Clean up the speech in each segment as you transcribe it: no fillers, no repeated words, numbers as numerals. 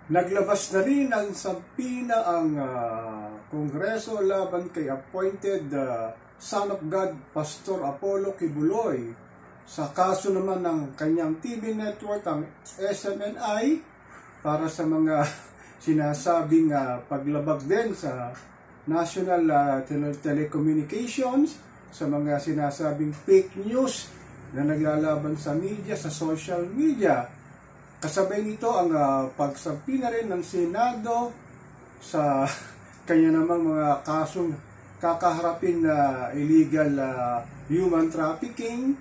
Naglabas na rin ng sampina ang Kongreso laban kay appointed Son of God, Pastor Apollo Kibuloy, sa kaso naman ng kanyang TV network, ang SMNI, para sa mga sinasabing paglabag din sa National Telecommunications, sa mga sinasabing fake news na naglalaban sa media, sa social media. Kasabay nito ang pagsampi na rin ng Senado sa kanya namang mga kasong kakaharapin na illegal human trafficking,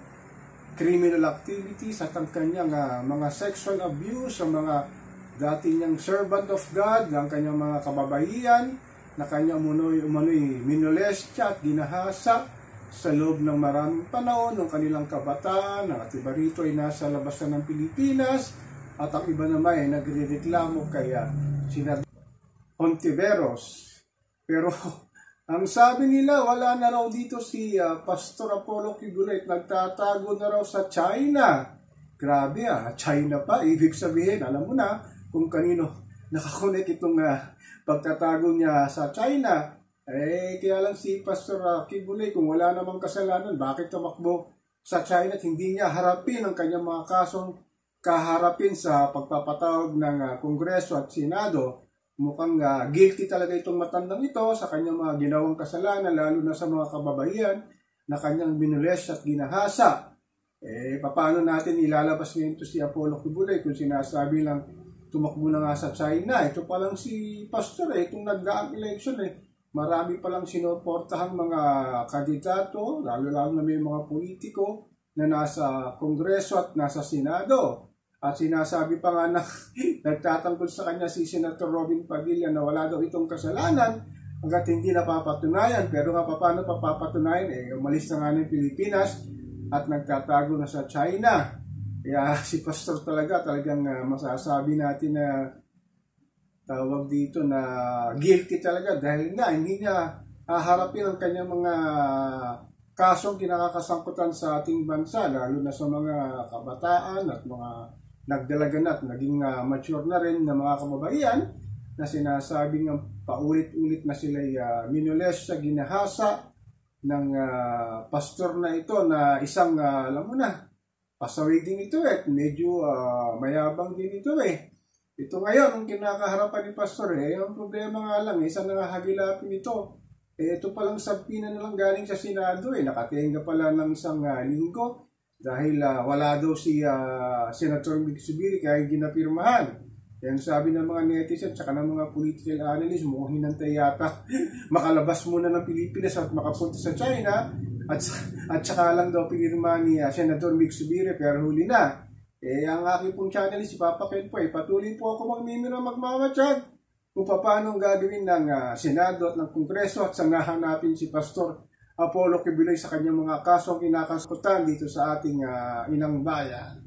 criminal activities at ang kanyang mga sexual abuse sa mga dati niyang servant of God, ang kanyang mga kababaihan na kanya umano'y minolestya at ginahasa sa loob ng maraming panahon ng kanilang kabataan. At iba rito ay nasa labas na ng Pilipinas. At ang iba naman ay nagre-reklamo kaya sina Hontiveros. Pero ang sabi nila, wala na raw dito si Pastor Apollo Kibuloy, nagtatago na raw sa China. Grabe China pa. Ibig sabihin, alam mo na kung kanino nakakonek itong pagtatago niya sa China. Kaya lang si Pastor Kibuloy, kung wala namang kasalanan, bakit tumakbo sa China at hindi niya harapin ang kanyang mga kasong kaharapin sa pagpapatawag ng Kongreso at Senado? Mukhang guilty talaga itong matandang ito sa kanyang mga ginawang kasalanan, lalo na sa mga kababaihan na kanyang binules at ginahasa. Paano natin ilalabas ngayon ito si Apollo Kibuloy kung sinasabi lang tumakbo na nga sa China? Ito pa lang si Pastor itong nagdaang election marami palang sinuportahang mga kandidato, lalo-lalo na may mga politiko na nasa Kongreso at nasa Senado. At sinasabi pa nga na nagtatanggol sa kanya si Senator Robin Padilla na wala daw itong kasalanan hanggat hindi napapatunayan. Pero nga paano papapatunayan? Umalis na nga ng Pilipinas at nagtatago na sa China. Kaya si Pastor talagang masasabi natin na tawag dito na guilty talaga dahil nga hindi niya haharapin ang kanyang mga kasong kinakasangkutan sa ating bansa, lalo na sa mga kabataan at mga nagdalaga na at naging mature na rin na mga kababaihan na sinasabing paulit-ulit na sila minules sa ginahasa ng pastor na ito na isang, alam mo na, pasaway din ito medyo mayabang din ito Ito ngayon, ang kinakaharapan ni pastor ang problema nga lang, isang nangahagilapin ito. Ito palang sampina na lang galing sa Senado nakatenga pala ng isang linggo dahil wala daw si Senator Mig Zubiri kaya ginapirmahan. Yan sabi ng mga netizen at ng mga political analysts, mukhang hinantay yata makalabas muna ng Pilipinas at makapunta sa China at saka lang daw pinirma ni Senator Mig Zubiri pero huli na. Ang aking pong channel si Papa Ken po patuloy po ako magmamatyag kung paano gagawin ng Senado at ng Kongreso at sangahanapin si Pastor Apollo Kibuloy sa kanyang mga kasong kinakaskutan dito sa ating inang bayan.